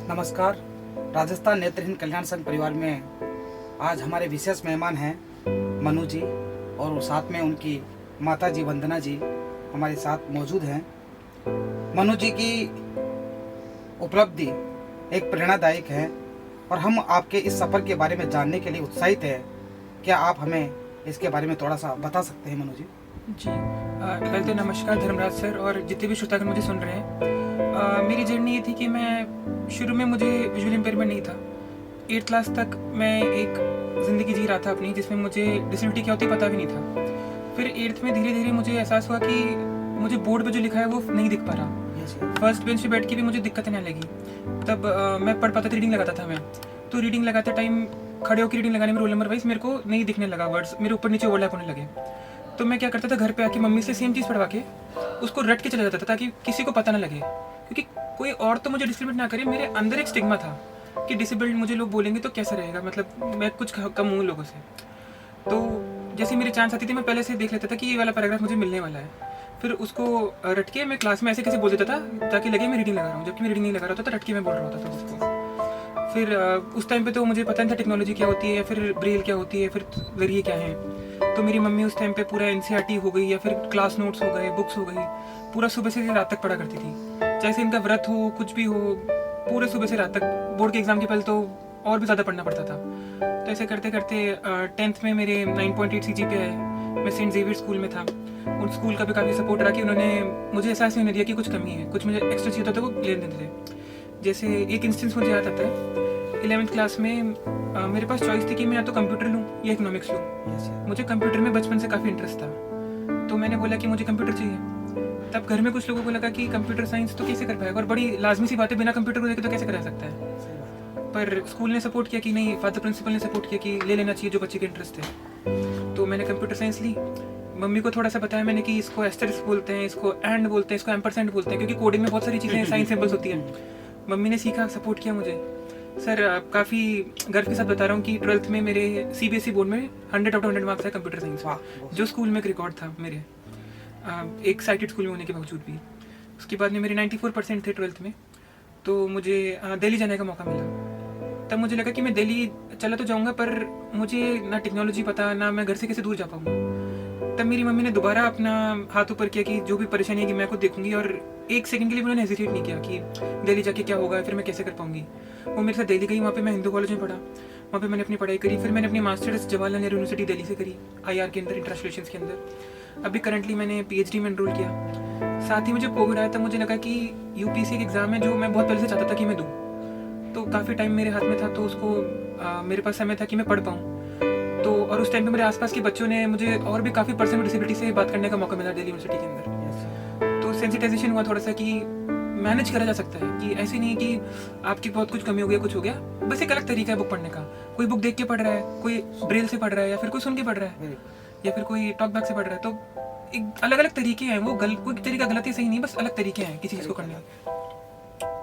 नमस्कार। राजस्थान नेत्रहीन कल्याण संघ परिवार में आज हमारे विशेष मेहमान हैं मनु जी और साथ में उनकी माता जी वंदना जी हमारे साथ मौजूद हैं। मनु जी की उपलब्धि एक प्रेरणादायक है और हम आपके इस सफ़र के बारे में जानने के लिए उत्साहित हैं। क्या आप हमें इसके बारे में थोड़ा सा बता सकते हैं मनु जी? जी पहले तो नमस्कार धर्मराज सर और जितने भी श्रोतागण मुझे सुन रहे हैं। मेरी जर्नी ये थी कि मैं शुरू में मुझे विजुअल इम्पेयरमेंट नहीं था। 8th क्लास तक मैं एक ज़िंदगी जी रहा था अपनी, जिसमें मुझे डिसेबिलिटी क्या होती पता भी नहीं था। फिर 8th में धीरे धीरे मुझे एहसास हुआ कि मुझे बोर्ड पे जो लिखा है वो नहीं दिख पा रहा। फर्स्ट बेंच पे बैठ के भी मुझे दिक्कत नहीं लगी। तब मैं पढ़ पाता था, रीडिंग लगाता था मैं। तो रीडिंग लगाते टाइम खड़े होकर रीडिंग लगाने में रोल नंबर वाइज मेरे को नहीं दिखने लगा, वर्ड्स मेरे ऊपर नीचे ओवरलैप होने लगे। तो मैं क्या करता था, घर पे आके मम्मी से सेम चीज़ पढ़वा के उसको रट के चला जाता था ताकि किसी को पता ना लगे, क्योंकि कोई और तो मुझे डिस्क्रिमिनेट ना करे। मेरे अंदर एक स्टिग्मा था कि डिसेबल्ड मुझे लोग बोलेंगे तो कैसा रहेगा, मतलब मैं कुछ कम हूँ लोगों से। तो जैसे मेरी चांस आती थी मैं पहले से देख लेता था कि ये वाला पैराग्राफ मुझे मिलने वाला है। फिर उसको रट के मैं क्लास में ऐसे कैसे बोल देता था ताकि लगे मैं रीडिंग लगा रहा हूँ, जबकि मैं रीडिंग नहीं लगा रहा था, तो रट के मैं बोल रहा होता था उसको। फिर उस टाइम पे तो मुझे पता नहीं था टेक्नोलॉजी क्या होती है या फिर ब्रेल क्या होती है, फिर जरिए क्या है। तो मेरी मम्मी उस टाइम पे पूरा NCERT हो गई या फिर क्लास नोट्स हो गए, बुक्स हो गई, पूरा सुबह से रात तक पढ़ा करती थी। चाहे इनका व्रत हो, कुछ भी हो, पूरे सुबह से रात तक। बोर्ड के एग्ज़ाम के पहले तो और भी ज़्यादा पढ़ना पड़ता था। तो ऐसे करते करते 10th में मेरे 9.8 CGPA आए। मैं सेंट जेवियर स्कूल में था। उन स्कूल का भी काफ़ी सपोर्ट रहा कि उन्होंने मुझे एहसास नहीं दिया कि कुछ कमी है, कुछ मुझे एक्स्ट्रा चाहिए होता था वो ले देते थे। जैसे एक इंस्टेंस मुझे याद आता है, 11th क्लास में मेरे पास चॉइस थी कि मैं या तो कंप्यूटर लूँ या इकोनॉमिक्स लूँ। मुझे कंप्यूटर में बचपन से काफ़ी इंटरेस्ट था, तो मैंने बोला कि मुझे कंप्यूटर चाहिए। तब घर में कुछ लोगों को लगा कि कंप्यूटर साइंस तो कैसे कर पाएगा, और बड़ी लाजमी सी बात है, बिना कंप्यूटर को देखे तो कैसे करा सकता है। पर स्कूल ने सपोर्ट किया कि नहीं, फादर प्रिंसिपल ने सपोर्ट किया कि ले लेना चाहिए जो बच्चे के इंटरेस्ट है। तो मैंने कंप्यूटर साइंस ली। मम्मी को थोड़ा सा बताया मैंने कि इसको एस्टेरिस्क बोलते हैं, इसको एंड बोलते हैं, इसको एम्परसेंट बोलते हैं, क्योंकि कोडिंग में बहुत सारी चीज़ें साइंस सिंबल्स होती हैं। मम्मी ने सीखा, सपोर्ट किया मुझे। सर काफ़ी गर्व के साथ बता रहा हूँ कि 12th में मेरे CBSE बोर्ड में 100 out of 100 मार्क्स है कंप्यूटर साइंस, जो स्कूल में एक रिकॉर्ड था मेरे, एक साइटेड स्कूल में होने के बावजूद भी। उसके बाद में मेरे 94% थे 12th में। तो मुझे दिल्ली जाने का मौका मिला। तब मुझे लगा कि मैं दिल्ली चला तो जाऊँगा, पर मुझे ना टेक्नोलॉजी पता, ना मैं घर से कैसे दूर जा पाऊँगा। तब मेरी मम्मी ने दोबारा अपना हाथ ऊपर किया कि जो भी परेशानी है कि मैं खुद देखूंगी, और एक सेकंड के लिए उन्होंने हेजिटेट नहीं किया कि दिल्ली जाके क्या होगा, फिर मैं कैसे कर पाऊंगी। वो मेरे साथ दिल्ली गई, वहाँ पे मैं हिंदू कॉलेज में पढ़ा, वहाँ पे मैंने अपनी पढ़ाई करी। फिर मैंने अपनी मास्टर्स जवाहरलाल नेहरू यूनिवर्सिटी दिल्ली से करी, IR के अंदर, इंटरनेशनल रिलेशंस के अंदर। अभी करंटली मैंने PhD में एनरोल किया। साथ ही मुझे कोविड आया, तब मुझे लगा कि UPSC एक एग्ज़ाम है जो मैं बहुत पहले से चाहता था कि मैं दूँ। तो काफ़ी टाइम मेरे हाथ में था, तो उसको मेरे पास समय था कि मैं पढ़ पाऊँ। तो और उस टाइम पे मेरे आसपास के बच्चों ने मुझे और भी काफ़ी पर्सन विद डिसेबिलिटी से बात करने का मौका मिला दिल्ली यूनिवर्सिटी के अंदर। तो सेंसिटाइजेशन हुआ थोड़ा सा कि मैनेज करा जा सकता है, कि ऐसे नहीं कि आपकी बहुत कुछ कमी हो गया, कुछ हो गया, बस एक अलग तरीका है बुक पढ़ने का। कोई बुक देख के पढ़ रहा है, कोई ब्रेल से पढ़ रहा है, या फिर कोई सुन के पढ़ रहा है, या फिर कोई टॉक बैक से पढ़ रहा है। तो एक अलग अलग तरीके हैं, वो कोई तरीका गलत या सही नहीं, बस अलग तरीके हैं किसी चीज़ को करने के।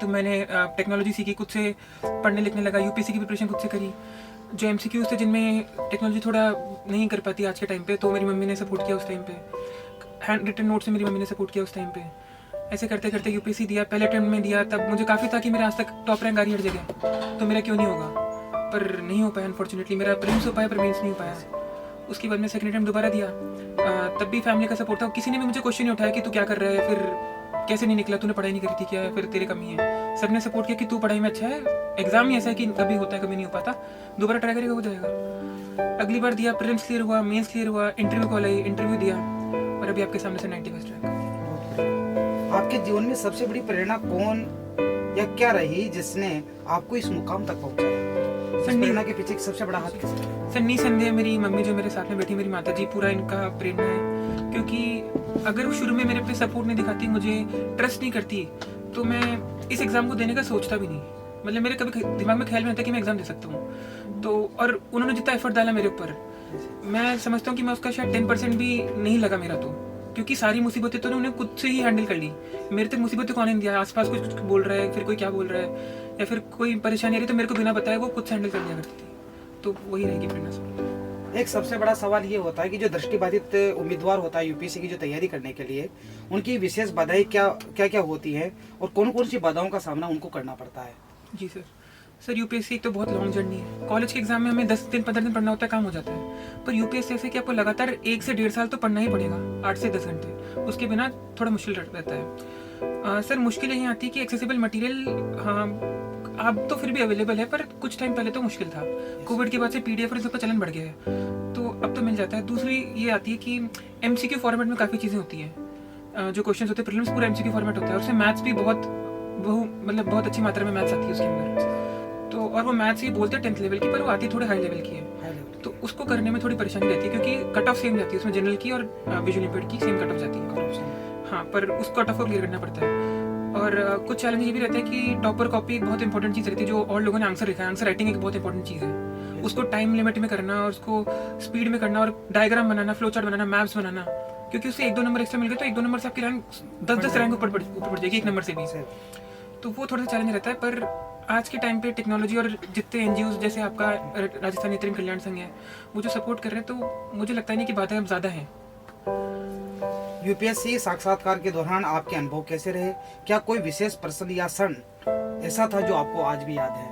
तो मैंने टेक्नोलॉजी सीखी, खुद से पढ़ने लिखने लगा, UPSC की प्रिपरेशन खुद से करी। जो MCQs थे जिनमें टेक्नोलॉजी थोड़ा नहीं कर पाती आज के टाइम पे, तो मेरी मम्मी ने सपोर्ट किया उस टाइम पे। हैंड रिटन नोट से मेरी मम्मी ने सपोर्ट किया उस टाइम पे। ऐसे करते करते UPSC दिया, पहले अटेम्प्ट में दिया, तब मुझे काफ़ी था कि मेरा आज तक टॉप रैंक आ रही हर जगह, तो मेरा क्यों नहीं होगा, पर नहीं हो पाया अनफॉर्चुनेटली। मेरा प्रीलिम्स हो पाया पर मेंस नहीं हो पाया। उसके बाद मैं सेकंड अटेम्प्ट दोबारा दिया, तब भी फैमिली का सपोर्ट था। किसी ने भी मुझे क्वेश्चन नहीं उठाया कि तू क्या कर रहा है, फिर कैसे नहीं निकला, तूने पढ़ाई नहीं करी थी क्या, फिर तेरे कमी है। सबने सपोर्ट किया कि तू पढ़ाई में अच्छा है, एग्जाम ही ऐसा है कि कभी होता है कभी नहीं हो पाता, दोबारा ट्राई करेगा हो जाएगा। अगली बार दिया, प्रीलिम्स क्लियर हुआ, मेंस क्लियर हुआ, इंटरव्यू कॉल आई, इंटरव्यू दिया, और अभी आपके सामने से 91st रैंक। आपके जीवन में सबसे बड़ी प्रेरणा कौन या क्या रही जिसने आपको इस मुकाम तक पहुंचाया? प्रेरणा के पीछे सबसे बड़ा हाथ किसका? सर निसंदेह मेरी मम्मी जो मेरे साथ में बैठी, मेरी माता जी, पूरा इनका प्रेरणा है। क्योंकि अगर वो शुरू में मेरे पे सपोर्ट नहीं दिखाती, मुझे ट्रस्ट नहीं करती, तो मैं इस एग्ज़ाम को देने का सोचता भी नहीं। मतलब मेरे कभी दिमाग में ख्याल में आता कि मैं एग्ज़ाम दे सकता हूँ। तो और उन्होंने जितना एफर्ट डाला मेरे ऊपर, मैं समझता हूँ कि मैं उसका शायद 10% भी नहीं लगा मेरा, तो क्योंकि सारी मुसीबतें तो उन्होंने खुद से ही हैंडल कर ली। मेरे तक मुसीबतें कौन नहीं दिया, आसपास कुछ बोल रहा है, फिर कोई क्या बोल रहा है, या फिर कोई परेशानी आ रही है, तो मेरे को बिना बताए वो खुद से हैंडल कर लिया करती थी। तो वही रहेगी प्रेरणा। एक सबसे बड़ा सवाल ये होता है कि जो दृष्टिबाधित उम्मीदवार होता है UPSC की जो तैयारी करने के लिए, उनकी विशेष बाधाएं क्या क्या होती है और कौन कौन सी बाधाओं का सामना उनको करना पड़ता है? जी सर यूपीएससी एक तो बहुत लॉन्ग जर्नी है। कॉलेज के एग्जाम में हमें 10 दिन 15 दिन पढ़ना होता है, काम हो जाता है। पर यूपीएससी ऐसे कि आपको लगातार 1 से 1.5 साल तो पढ़ना ही पड़ेगा, 8 से 10 घंटे। उसके बिना थोड़ा मुश्किल रहता है। सर मुश्किल यही आती है कि एक्सेसिबल मटेरियल अब तो फिर भी अवेलेबल है, पर कुछ टाइम पहले तो मुश्किल था। कोविड के बाद से पीडीएफ और सबका चलन बढ़ गया है, तो अब तो मिल जाता है। दूसरी ये आती है कि एमसीक्यू फॉर्मेट में काफ़ी चीज़ें होती हैं। जो क्वेश्चन होते हैं प्रीलिम्स पूरा एमसीक्यू फॉर्मेट होता है, और उससे मैथ्स भी बहुत अच्छी मात्रा में मैथ्स आती है उसके अंदर। तो और वो मैथ्स ये बोलते हैं 10th लेवल की, पर वो आती थोड़े हाई लेवल की है, तो उसको करने में थोड़ी परेशानी रहती है, क्योंकि कट ऑफ सेम जाती है उसमें, जनरल की और विजुअल इम्पेयर्ड की सेम कट ऑफ जाती है। हाँ, पर उस कट ऑफ को क्लियर करना पड़ता है। और कुछ चैलेंज ये भी रहता है कि टॉपर कॉपी एक बहुत इंपॉर्टेंट चीज़ रहती है, जो और लोगों ने आंसर लिखा है। आंसर राइटिंग एक बहुत इंपॉर्टेंट चीज़ है, उसको टाइम लिमिट में करना और उसको स्पीड में करना, और डायग्राम बनाना, फ्लो चार्ट बनाना, मैप्स बनाना, क्योंकि उससे 1-2 नंबर एक्स्ट्रा मिल गए तो 1-2 नंबर से आपकी रैंक 10-10 रैंक ऊपर बढ़ जाएगी 1 नंबर से भी। तो वो थोड़ा सा चैलेंज रहता है। पर आज के टाइम पे टेक्नोलॉजी और जितने एनजीओ जैसे आपका राजस्थान नेत्रहीन कल्याण संघ है, वो जो सपोर्ट कर रहे हैं, तो मुझे लगता है नहीं कि बातें अब ज़्यादा हैं। यूपीएससी साक्षात्कार के दौरान आपके अनुभव कैसे रहे? क्या कोई विशेष प्रश्न या क्षण ऐसा था जो आपको आज भी याद है?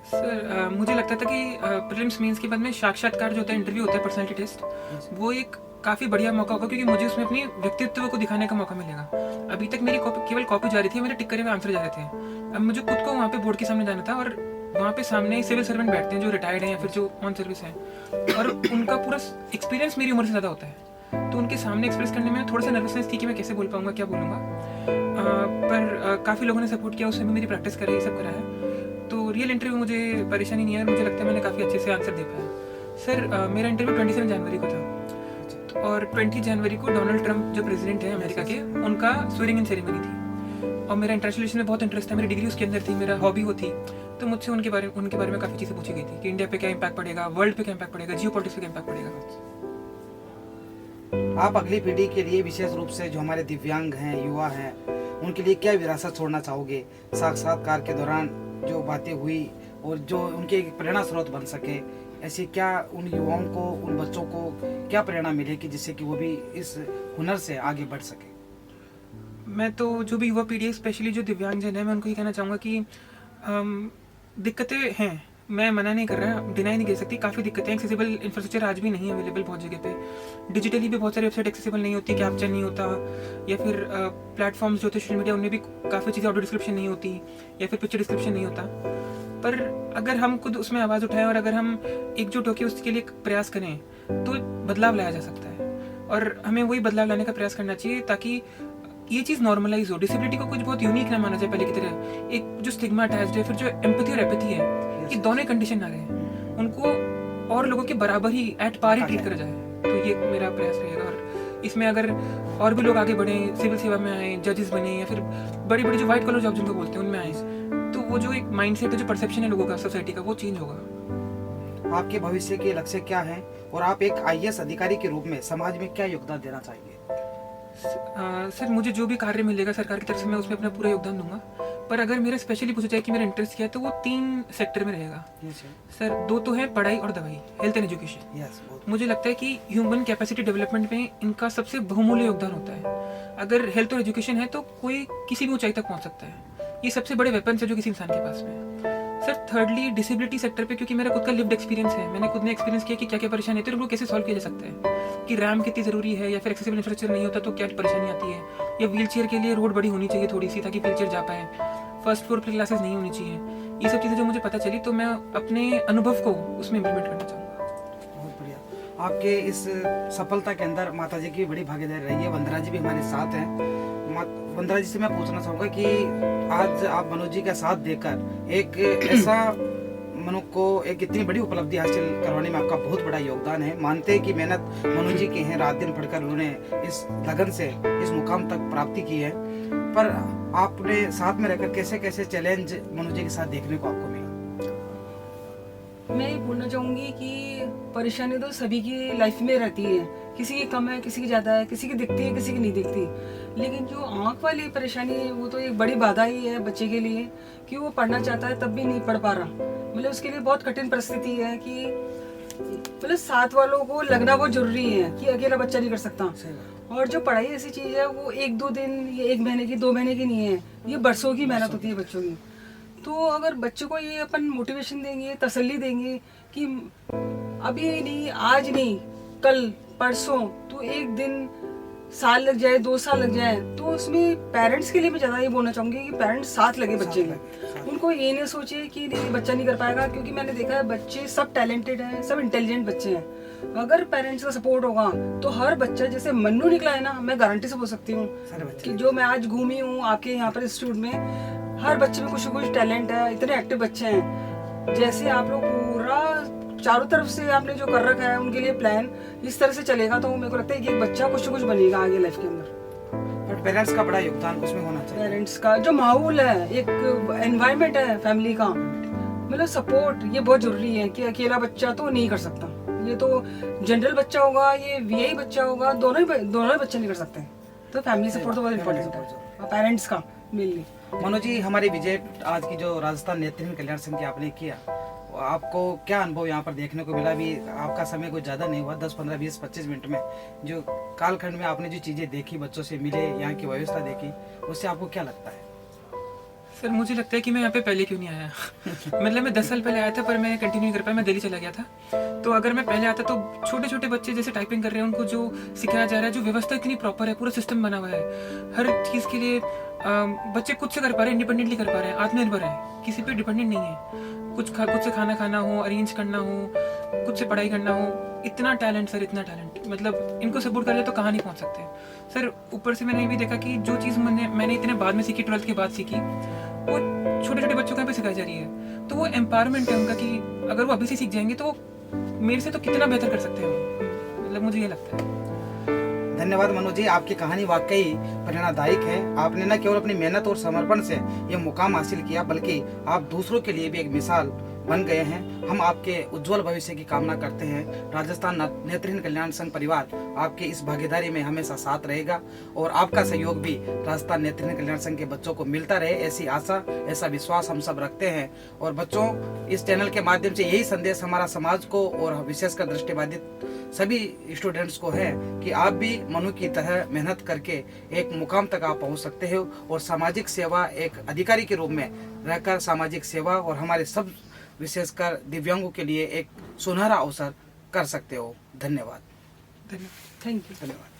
सर मुझे लगता था कि प्रीलिम्स मेंस के बाद में साक्षात्कार जो होता है, इंटरव्यू होता है, पर्सनालिटी टेस्ट, वो एक काफ़ी बढ़िया मौका होगा, क्योंकि मुझे उसमें अपनी व्यक्तित्व को दिखाने का मौका मिलेगा। अभी तक मेरी केवल कॉपी जा रही थी, मेरे टिक करे हुए आंसर जा रहे थे। अब मुझे खुद को वहाँ पे बोर्ड के सामने जाना था, और वहाँ पे सामने सिविल सर्वेंट बैठते हैं जो रिटायर्ड हैं या फिर जो ऑन सर्विस हैं, और उनका पूरा एक्सपीरियंस मेरी उम्र से ज़्यादा होता है, तो उनके सामने एक्सप्रेस करने में थोड़ा सा नर्वसनेस थी कि मैं कैसे बोल पाऊंगा, क्या बोलूँगा। पर काफ़ी लोगों ने सपोर्ट किया, उसमें भी मेरी प्रैक्टिस करी, ये सब करा है, तो रियल इंटरव्यू मुझे परेशानी नहीं है, और मुझे लगता है मैंने काफ़ी अच्छे से आंसर दे पाया। सर मेरा इंटरव्यू 27 जनवरी को था, और 20 जनवरी को डोनाल्ड ट्रंप जो प्रेसिडेंट है अमेरिका के, उनका स्वेरिंग इन सेरेमनी थी, और मेरा इंटरनेशनल रिलेशन में बहुत इंटरेस्ट था, मेरी डिग्री उसके अंदर थी, मेरा हॉबी वो थी। तो मुझसे उनके बारे में काफ़ी चीज़ें पूछी गई थी कि इंडिया पे क्या इम्पैक्ट पड़ेगा, वर्ल्ड पे क्या इम्पैक्ट पड़ेगा, जियो पॉलिटिक्स पे क्या इम्पैक्ट पड़ेगा। आप अगली पीढ़ी के लिए, विशेष रूप से जो हमारे दिव्यांग हैं, युवा हैं, उनके लिए क्या विरासत छोड़ना चाहोगे? साक्षात्कार के दौरान जो बातें हुई और जो उनके एक प्रेरणा स्रोत बन सके, ऐसे क्या उन युवाओं को, उन बच्चों को क्या प्रेरणा मिले कि जिससे कि वो भी इस हुनर से आगे बढ़ सके? मैं तो जो भी युवा पीढ़ी है, स्पेशली जो दिव्यांगजन है, मैं उनको ये कहना चाहूँगा कि दिक्कतें हैं, मैं मना नहीं कर रहा, डिनाई नहीं कर सकती, काफ़ी दिक्कतें। एक्सेसिबल इंफ्रास्ट्रक्चर आज भी नहीं अवेलेबल बहुत जगह पे, डिजिटली भी बहुत सारी वेबसाइट एक्सेसिबल नहीं होती, कैप्चर नहीं होता, या फिर प्लेटफॉर्म्स जो होते हैं सोशल मीडिया, उनमें भी काफ़ी चीज़ें ऑडियो डिस्क्रिप्शन नहीं होती, या फिर पिक्चर डिस्क्रिप्शन नहीं होता। पर अगर हम खुद उसमें आवाज़ उठाएं और अगर हम एकजुट होकर उसके लिए प्रयास करें, तो बदलाव लाया जा सकता है, और हमें वही बदलाव लाने का प्रयास करना चाहिए, ताकि ये चीज़ नॉर्मलाइज हो। डिसेबिलिटी को कुछ बहुत यूनिक ना माना जाए पहले की तरह, एक जो स्टिग्मा अटैच्ड है, फिर जो एम्पैथी और एपैथी है, ये दोनों कंडीशन ना रहे, उनको और लोगों के बराबर ही, एट पार ही ट्रीट करा जाए। तो ये मेरा प्रयास रहेगा, और इसमें अगर और भी लोग आगे बढ़े, सिविल सेवा में आए, जजेस बने, या फिर बड़ी बड़ी जो व्हाइट कॉलर जॉब जिनको बोलते हैं उनमें आए, तो वो जो एक माइंडसेट है, जो परसेप्शन है लोगों का, सोसाइटी का, वो चेंज होगा। आपके भविष्य के लक्ष्य क्या हैं, और आप एक आईएएस अधिकारी के रूप में समाज में क्या योगदान देना चाहिए? सर मुझे जो भी कार्य मिलेगा सरकार की तरफ से, मैं उसमें अपना पूरा योगदान दूंगा, पर अगर मेरा स्पेशली पूछा जाए कि मेरा इंटरेस्ट क्या है, तो वो 3 सेक्टर में रहेगा। सर 2 तो है पढ़ाई और दवाई, हेल्थ एंड एजुकेशन। मुझे लगता है कि ह्यूमन कैपेसिटी डेवलपमेंट में इनका सबसे बहुमूल्य योगदान होता है। अगर हेल्थ और एजुकेशन है तो कोई किसी भी ऊंचाई तक पहुंच सकता है, ये सबसे बड़े वेपन्स है जो किसी इंसान के पास में। सर थर्डली डिसेबिलिटी सेक्टर पे, क्योंकि मेरा खुद का लिव्ड एक्सपीरियंस है, मैंने खुद ने एक्सपीरियंस किया कि क्या क्या परेशानी होती है और उनको कैसे सॉल्व किया जा सकता है, कि रैम कितनी ज़रूरी है, या फिर एक्सेसिबल इंफ्रास्ट्रक्चर नहीं होता तो क्या परेशानी आती है, या व्हील चेयर के लिए रोड बड़ी होनी चाहिए थोड़ी सी, ताकि व्हील चेयर जा पाए, फर्स्ट फ्लोर पर क्लासेस नहीं होनी चाहिए। ये सब चीज़ें जो मुझे पता चली, तो मैं अपने अनुभव को उसमें इम्प्लीमेंट करना चाहूँगा। बहुत बढ़िया। आपके इस सफलता के अंदर माता जी की बड़ी भागीदारी रही है, वंदना जी भी हमारे साथ हैं। वंदना जी से मैं पूछना चाहूँगा कि आज आप मनोज जी का साथ देकर एक ऐसा मनुष्य को एक इतनी बड़ी उपलब्धि हासिल करवाने में आपका बहुत बड़ा योगदान है। मानते हैं कि मेहनत मनोज जी की है, रात दिन पढ़कर उन्होंने इस लगन से इस मुकाम तक प्राप्ति की है, पर आपने साथ में रहकर कैसे कैसे चैलेंज मनोज जी के साथ देखने को आपको मिला? मैं ये बोलना चाहूँगी कि परेशानी तो सभी की लाइफ में रहती है, किसी की कम है, किसी की ज़्यादा है, किसी की दिखती है, किसी की नहीं दिखती, लेकिन जो आँख वाली परेशानी है वो तो एक बड़ी बाधा ही है बच्चे के लिए, कि वो पढ़ना चाहता है तब भी नहीं पढ़ पा रहा। मतलब उसके लिए बहुत कठिन परिस्थिति है कि मतलब साथ वालों को लगना बहुत जरूरी है कि अकेला बच्चा नहीं कर सकता। और जो पढ़ाई ऐसी चीज़ है वो 1-2 दिन या 1 महीने की 2 महीने की नहीं है, ये बरसों की मेहनत होती है बच्चों की। तो अगर बच्चे को ये अपन मोटिवेशन देंगे, तसल्ली देंगे कि अभी नहीं, आज नहीं, कल परसों, तो एक दिन, साल लग जाए, 2 साल लग जाए, तो उसमें पेरेंट्स के लिए मैं ज़्यादा ये बोलना चाहूँगी कि पेरेंट्स साथ लगे बच्चे में। उनको ये नहीं सोचे कि नहीं बच्चा नहीं कर पाएगा, क्योंकि मैंने देखा है बच्चे सब टैलेंटेड हैं, सब इंटेलिजेंट बच्चे हैं। अगर पेरेंट्स का सपोर्ट होगा तो हर बच्चा, जैसे मन्नू निकला है ना, मैं गारंटी से बोल सकती हूँ कि जो मैं आज घूमी हूँ आपके यहाँ पर इंस्टीट्यूट में, हर बच्चे में कुछ ना कुछ टैलेंट है, इतने एक्टिव बच्चे हैं। जैसे आप लोग पूरा चारों तरफ से आपने जो कर रखा है उनके लिए प्लान, इस तरह से चलेगा तो मेरे को लगता है कि एक बच्चा कुछ ना कुछ बनेगा आगे लाइफ के अंदर। बट पेरेंट्स का बड़ा योगदान उसमें होना चाहिए। पेरेंट्स का जो माहौल है, एक एनवायरनमेंट है फैमिली का, मतलब सपोर्ट, ये बहुत जरूरी है कि अकेला बच्चा तो नहीं कर सकता। ये तो जनरल बच्चा होगा, ये वीआई बच्चा होगा, दोनों ही बच्चे नहीं कर सकते। तो फैमिली सपोर्ट तो बहुत इम्पोर्टेंट है, पेरेंट्स का मेनली। मनोज जी, हमारी विजय आज की जो राजस्थान नेत्रहीन कल्याण संघ की आपने किया, आपको क्या अनुभव यहाँ पर देखने को मिला? भी आपका समय कुछ ज़्यादा नहीं हुआ, 10, 15, 20, 25 मिनट में जो कालखंड में आपने जो चीज़ें देखी, बच्चों से मिले, यहाँ की व्यवस्था देखी, उससे आपको क्या लगता है? सर मुझे लगता है कि मैं यहाँ पे पहले क्यों नहीं आया। मतलब मैं 10 साल पहले आया था, पर मैं कंटिन्यू नहीं कर पाया, मैं दिल्ली चला गया था। तो अगर मैं पहले आता तो छोटे छोटे बच्चे जैसे टाइपिंग कर रहे हैं, उनको जो सिखाया जा रहा है, जो व्यवस्था इतनी प्रॉपर है, पूरा सिस्टम बना हुआ है, हर चीज़ के लिए बच्चे खुद से कर पा रहे हैं, इंडिपेंडेंटली कर पा रहे हैं, आत्मनिर्भर है, किसी पे डिपेंडेंट नहीं है। खुद से खाना खाना हो, अरेंज करना हो, खुद से पढ़ाई करना हो, इतना टैलेंट सर, इतना टैलेंट, मतलब इनको सपोर्ट कर ले तो कहाँ नहीं पहुँच सकते सर। ऊपर से मैंने ये भी देखा कि जो चीज़ मैंने इतने बाद में सीखी, 12th के बाद सीखी, वो छोटे छोटे बच्चों को यहाँ पे सिखाई जा रही है। तो वो एम्पावरमेंट है उनका कि अगर वो अभी से सीख जाएंगे तो मेरे से तो कितना बेहतर कर सकते हैं, मतलब मुझे ये लगता है। धन्यवाद मनोज जी, आपकी कहानी वाकई प्रेरणादायक है। आपने न केवल अपनी मेहनत और समर्पण से ये मुकाम हासिल किया, बल्कि आप दूसरों के लिए भी एक मिसाल बन गए हैं। हम आपके उज्जवल भविष्य की कामना करते हैं। राजस्थान नेत्रहीन कल्याण संघ परिवार आपके इस भागीदारी में हमेशा साथ रहेगा और आपका सहयोग भी राजस्थान नेत्रहीन कल्याण संघ के बच्चों को मिलता रहे, ऐसी आशा, ऐसा विश्वास हम सब रखते हैं। और बच्चों, इस चैनल के माध्यम से यही संदेश हमारा समाज को और विशेषकर दृष्टिबाधित सभी स्टूडेंट्स को है कि आप भी मनु की तरह मेहनत करके एक मुकाम तक आप पहुंच सकते हो और सामाजिक सेवा, एक अधिकारी के रूप में रहकर सामाजिक सेवा और हमारे सब विशेषकर दिव्यांगों के लिए एक सुनहरा अवसर कर सकते हो। धन्यवाद। Thank you. धन्यवाद।